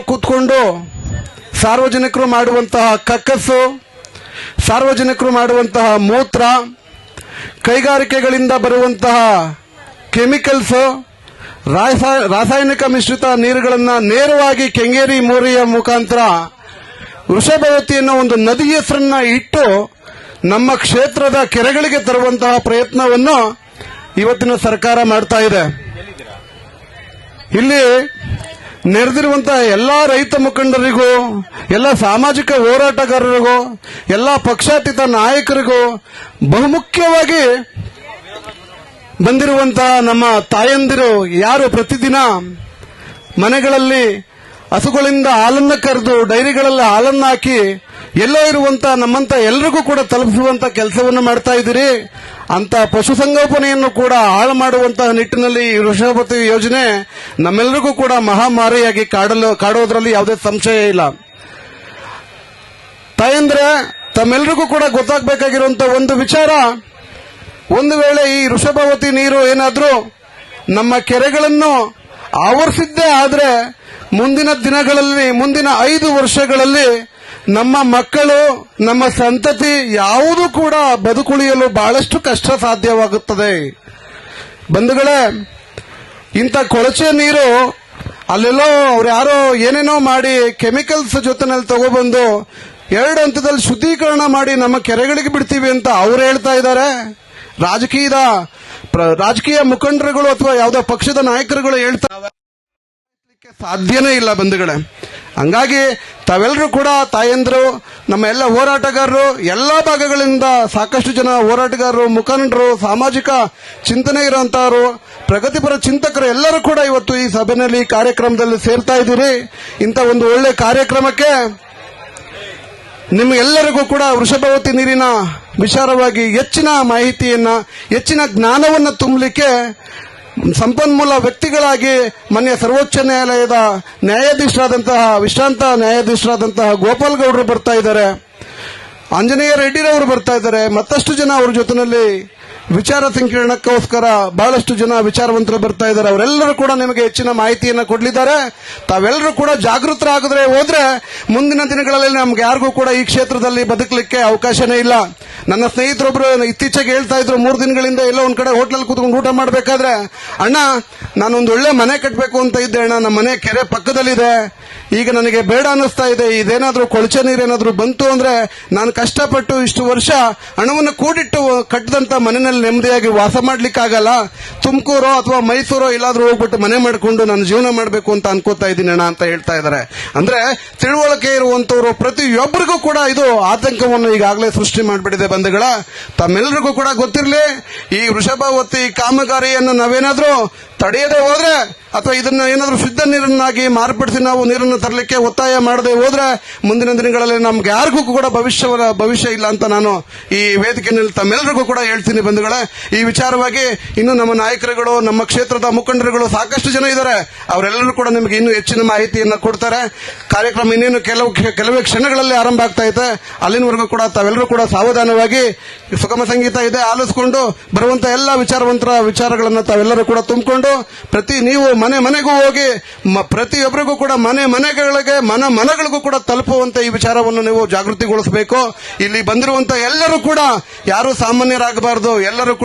ಕೂತ್ಕೊಂಡು ಸಾರ್ವಜನಿಕರು ಮಾಡುವಂತಹ ಕಕ್ಕಸ್ಸು, ಸಾರ್ವಜನಿಕರು ಮಾಡುವಂತಹ ಮೂತ್ರ, ಕೈಗಾರಿಕೆಗಳಿಂದ ಬರುವಂತಹ ಕೆಮಿಕಲ್ಸ್, ರಾಸಾಯನಿಕ ಮಿಶ್ರಿತ ನೀರುಗಳನ್ನು ನೇರವಾಗಿ ಕೆಂಗೇರಿ ಮೋರಿಯ ಮುಖಾಂತರ ವೃಷಭವತಿ ಅನ್ನೋ ಒಂದು ನದಿ ಹೆಸರನ್ನ ಇಟ್ಟು ನಮ್ಮ ಕ್ಷೇತ್ರದ ಕೆರೆಗಳಿಗೆ ತರುವಂತಹ ಪ್ರಯತ್ನವನ್ನು ಇವತ್ತಿನ ಸರ್ಕಾರ ಮಾಡ್ತಾ ಇದೆ. ಇಲ್ಲಿ ನೆರೆದಿರುವಂತಹ ಎಲ್ಲಾ ರೈತ ಮುಖಂಡರಿಗೂ, ಎಲ್ಲ ಸಾಮಾಜಿಕ ಹೋರಾಟಗಾರರಿಗೂ, ಎಲ್ಲ ಪಕ್ಷಾತೀತ ನಾಯಕರಿಗೂ, ಬಹುಮುಖ್ಯವಾಗಿ ಬಂದಿರುವಂತಹ ನಮ್ಮ ತಾಯಂದಿರು ಯಾರು ಪ್ರತಿದಿನ ಮನೆಗಳಲ್ಲಿ ಹಸುಗಳಿಂದ ಹಾಲನ್ನು ಕರೆದು ಡೈರಿಗಳಲ್ಲಿ ಹಾಲನ್ನು ಹಾಕಿ ಎಲ್ಲೋ ಇರುವಂತ ನಮ್ಮಂತ ಎಲ್ಲರಿಗೂ ಕೂಡ ತಲುಪಿಸುವಂತ ಕೆಲಸವನ್ನು ಮಾಡ್ತಾ ಇದ್ದೀರಿ. ಅಂತ ಪಶುಸಂಗೋಪನೆಯನ್ನು ಕೂಡ ಹಾಳು ಮಾಡುವಂತಹ ನಿಟ್ಟಿನಲ್ಲಿ ಈ ವೃಷಭವತಿ ಯೋಜನೆ ನಮ್ಮೆಲ್ಲರಿಗೂ ಕೂಡ ಮಹಾಮಾರಿಯಾಗಿ ಕಾಡೋದ್ರಲ್ಲಿ ಯಾವುದೇ ಸಂಶಯ ಇಲ್ಲ. ತಾಯಂದ್ರೆ ತಮ್ಮೆಲ್ಲರಿಗೂ ಕೂಡ ಗೊತ್ತಾಗಬೇಕಾಗಿರುವಂತ ಒಂದು ವಿಚಾರ, ಒಂದು ವೇಳೆ ಈ ವೃಷಭವತಿ ನೀರು ಏನಾದ್ರೂ ನಮ್ಮ ಕೆರೆಗಳನ್ನು ಆವರಿಸಿದ್ದೇ ಆದ್ರೆ ಮುಂದಿನ ದಿನಗಳಲ್ಲಿ, ಮುಂದಿನ 5 ವರ್ಷಗಳಲ್ಲಿ ನಮ್ಮ ಮಕ್ಕಳು, ನಮ್ಮ ಸಂತತಿ ಯಾವುದೂ ಕೂಡ ಬದುಕುಳಿಯಲು ಬಹಳಷ್ಟು ಕಷ್ಟ ಸಾಧ್ಯವಾಗುತ್ತದೆ. ಬಂಧುಗಳೇ, ಇಂಥ ಕೊಳಚೆ ನೀರು ಅಲ್ಲೆಲ್ಲೋ ಅವ್ರು ಯಾರೋ ಏನೇನೋ ಮಾಡಿ ಕೆಮಿಕಲ್ಸ್ ಜೊತೆನಲ್ಲಿ ತಗೊಬಂದು 2 ಹಂತದಲ್ಲಿ ಶುದ್ಧೀಕರಣ ಮಾಡಿ ನಮ್ಮ ಕೆರೆಗಳಿಗೆ ಬಿಡ್ತೀವಿ ಅಂತ ಅವ್ರು ಹೇಳ್ತಾ ಇದ್ದಾರೆ. ರಾಜಕೀಯ ಮುಖಂಡರುಗಳು ಅಥವಾ ಯಾವುದೋ ಪಕ್ಷದ ನಾಯಕರುಗಳು ಹೇಳ್ತಾ ಸಾಧ್ಯನೇ ಇಲ್ಲ ಬಂಧುಗಳೇ. ಹಂಗಾಗಿ ತಾವೆಲ್ಲರೂ ಕೂಡ ತಾಯಂದ್ರು, ನಮ್ಮ ಎಲ್ಲ ಹೋರಾಟಗಾರರು, ಎಲ್ಲಾ ಭಾಗಗಳಿಂದ ಸಾಕಷ್ಟು ಜನ ಹೋರಾಟಗಾರರು, ಮುಖಂಡರು, ಸಾಮಾಜಿಕ ಚಿಂತನೆ ಇರುವಂತಹವರು, ಪ್ರಗತಿಪರ ಚಿಂತಕರು ಎಲ್ಲರೂ ಕೂಡ ಇವತ್ತು ಈ ಸಭೆಯಲ್ಲಿ ಕಾರ್ಯಕ್ರಮದಲ್ಲಿ ಸೇರ್ತಾ ಇದ್ದೀರಿ. ಇಂಥ ಒಂದು ಒಳ್ಳೆ ಕಾರ್ಯಕ್ರಮಕ್ಕೆ ನಿಮ್ಗೆಲ್ಲರಿಗೂ ಕೂಡ ವೃಷಭವತಿ ನೀರಿನ ವಿಚಾರವಾಗಿ ಹೆಚ್ಚಿನ ಮಾಹಿತಿಯನ್ನ, ಹೆಚ್ಚಿನ ಜ್ಞಾನವನ್ನು ತುಂಬಲಿಕ್ಕೆ ಸಂಪನ್ಮೂಲ ವ್ಯಕ್ತಿಗಳಾಗಿ ಮಾನ್ಯ ಸರ್ವೋಚ್ಚ ನ್ಯಾಯಾಲಯದ ನ್ಯಾಯಾಧೀಶರಾದಂತಹ, ವಿಶ್ರಾಂತ ನ್ಯಾಯಾಧೀಶರಾದಂತಹ ಗೋಪಾಲ್ ಗೌಡರು ಬರ್ತಾ ಇದ್ದಾರೆ, ಆಂಜನೇಯ ರೆಡ್ಡಿರವರು ಬರ್ತಾ ಇದ್ದಾರೆ, ಮತ್ತಷ್ಟು ಜನ ಅವ್ರ ಜೊತೆನಲ್ಲಿ ವಿಚಾರ ಸಂಕಿರಣಕ್ಕೋಸ್ಕರ ಬಹಳಷ್ಟು ಜನ ವಿಚಾರವಂತರು ಬರ್ತಾ ಇದ್ದಾರೆ. ಅವರೆಲ್ಲರೂ ಕೂಡ ನಿಮಗೆ ಹೆಚ್ಚಿನ ಮಾಹಿತಿಯನ್ನು ಕೊಡಲಿದ್ದಾರೆ. ತಾವೆಲ್ಲರೂ ಕೂಡ ಜಾಗೃತರಾಗಿದ್ರೆ ಹೋದ್ರೆ ಮುಂದಿನ ದಿನಗಳಲ್ಲಿ ನಮ್ಗೆ ಯಾರಿಗೂ ಕೂಡ ಈ ಕ್ಷೇತ್ರದಲ್ಲಿ ಬದುಕಲಿಕ್ಕೆ ಅವಕಾಶನೇ ಇಲ್ಲ. ನನ್ನ ಸ್ನೇಹಿತರೊಬ್ರು ಇತ್ತೀಚೆಗೆ ಹೇಳ್ತಾ ಇದ್ರು, 3 ದಿನಗಳಿಂದ ಎಲ್ಲೋ ಒಂದ್ ಕಡೆ ಹೋಟ್ಲಲ್ಲಿ ಕೂತ್ಕೊಂಡು ಊಟ ಮಾಡಬೇಕಾದ್ರೆ, ಅಣ್ಣ ನಾನೊಂದು ಒಳ್ಳೆ ಮನೆ ಕಟ್ಟಬೇಕು ಅಂತ ಇದ್ದೆ ಅಣ್ಣ, ನಮ್ಮ ಮನೆ ಕೆರೆ ಪಕ್ಕದಲ್ಲಿದೆ, ಈಗ ನನಗೆ ಬೇಡ ಅನ್ನಿಸ್ತಾ ಇದೆ, ಇದೇನಾದ್ರೂ ಕೊಳಚೆ ನೀರೇನಾದ್ರೂ ಬಂತು ಅಂದ್ರೆ ನಾನು ಕಷ್ಟಪಟ್ಟು ಇಷ್ಟು ವರ್ಷ ಹಣವನ್ನು ಕೂಡಿಟ್ಟು ಕಟ್ಟಿದಂತ ಮನೆಯಲ್ಲಿ ನೆಮ್ಮದಿಯಾಗಿ ವಾಸ ಮಾಡ್ಲಿಕ್ಕಾಗಲ್ಲ, ತುಮಕೂರು ಅಥವಾ ಮೈಸೂರು ಎಲ್ಲಾದ್ರೂ ಹೋಗ್ಬಿಟ್ಟು ಮನೆ ಮಾಡ್ಕೊಂಡು ನಾನು ಜೀವನ ಮಾಡಬೇಕು ಅಂತ ಅನ್ಕೋತಾ ಇದ್ದೀನಿ ಅಣ್ಣ ಅಂತ ಹೇಳ್ತಾ ಇದ್ದಾರೆ. ಅಂದ್ರೆ ತಿಳುವಳಿಕೆ ಇರುವಂತವರು ಪ್ರತಿಯೊಬ್ಬರಿಗೂ ಕೂಡ ಇದು ಆತಂಕವನ್ನು ಈಗಾಗಲೇ ಸೃಷ್ಟಿ ಮಾಡಿಬಿಟ್ಟಿದೆ. ಬಂಧುಗಳ, ತಮ್ಮೆಲ್ಲರಿಗೂ ಕೂಡ ಗೊತ್ತಿರಲಿ, ಈ ವೃಷಭವತಿ ಕಾಮಗಾರಿಯನ್ನು ನಾವೇನಾದ್ರೂ ತಡೆಯದೆ ಹೋದ್ರೆ ಅಥವಾ ಇದನ್ನ ಏನಾದ್ರೂ ಶುದ್ಧ ನೀರನ್ನಾಗಿ ಮಾರ್ಪಡಿಸಿ ನಾವು ನೀರನ್ನು ತರಲಿಕ್ಕೆ ಒತ್ತಾಯ ಮಾಡದೆ ಹೋದ್ರೆ ಮುಂದಿನ ದಿನಗಳಲ್ಲಿ ನಮ್ಗೆ ಯಾರಿಗೂ ಕೂಡ ಭವಿಷ್ಯ ಇಲ್ಲ ಅಂತ ನಾನು ಈ ವೇದಿಕೆಯಲ್ಲಿ ತಮ್ಮೆಲ್ಲರಿಗೂ ಕೂಡ ಹೇಳ್ತೀನಿ. ಬಂಧುಗಳೇ, ಈ ವಿಚಾರವಾಗಿ ಇನ್ನು ನಮ್ಮ ನಾಯಕರುಗಳು, ನಮ್ಮ ಕ್ಷೇತ್ರದ ಮುಖಂಡರುಗಳು ಸಾಕಷ್ಟು ಜನ ಇದ್ದಾರೆ, ಅವರೆಲ್ಲರೂ ಕೂಡ ನಿಮಗೆ ಇನ್ನೂ ಹೆಚ್ಚಿನ ಮಾಹಿತಿಯನ್ನು ಕೊಡ್ತಾರೆ. ಕಾರ್ಯಕ್ರಮ ಇನ್ನೇನು ಕೆಲವೇ ಕ್ಷಣಗಳಲ್ಲಿ ಆರಂಭ ಆಗ್ತಾ ಇದೆ. ಅಲ್ಲಿನವರೆಗೂ ಕೂಡ ತಾವೆಲ್ಲರೂ ಕೂಡ ಸಾವಧಾನವಾಗಿ ಸುಗಮ ಸಂಗೀತ ಇದೆ ಆಲಿಸಿಕೊಂಡು ಬರುವಂತ ಎಲ್ಲ ವಿಚಾರವಂತರ ವಿಚಾರಗಳನ್ನು ತಾವೆಲ್ಲರೂ ಕೂಡ ತುಂಬಿಕೊಂಡು ನೀವು ಮನೆಗೂ ಹೋಗಿ ಪ್ರತಿಯೊಬ್ಬರಿಗೂ ಕೂಡ ಮನೆಗಳಿಗೂ ಕೂಡ ತಲುಪುವಂತ ಈ ವಿಚಾರವನ್ನು ನೀವು ಜಾಗೃತಿಗೊಳಿಸಬೇಕು. ಇಲ್ಲಿ ಬಂದಿರುವಂತ ಎಲ್ಲರೂ ಕೂಡ ಯಾರು ಸಾಮಾನ್ಯರಾಗಬಾರದು. ಎಲ್ಲರೂ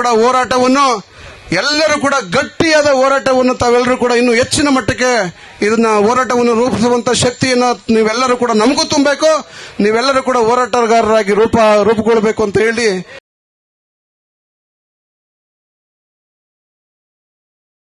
ಕೂಡ ಗಟ್ಟಿಯಾದ ಹೋರಾಟವನ್ನು ತಾವೆಲ್ಲರೂ ಕೂಡ ಇನ್ನು ಹೆಚ್ಚಿನ ಮಟ್ಟಕ್ಕೆ ಇದನ್ನ ಹೋರಾಟವನ್ನು ರೂಪಿಸುವಂತ ಶಕ್ತಿಯನ್ನ ನೀವೆಲ್ಲರೂ ಕೂಡ ನಮಗೂ ತುಂಬಬೇಕು. ನೀವೆಲ್ಲರೂ ಕೂಡ ಹೋರಾಟಗಾರರಾಗಿ ರೂಪುಗೊಳ್ಳಬೇಕು ಅಂತ ಹೇಳಿ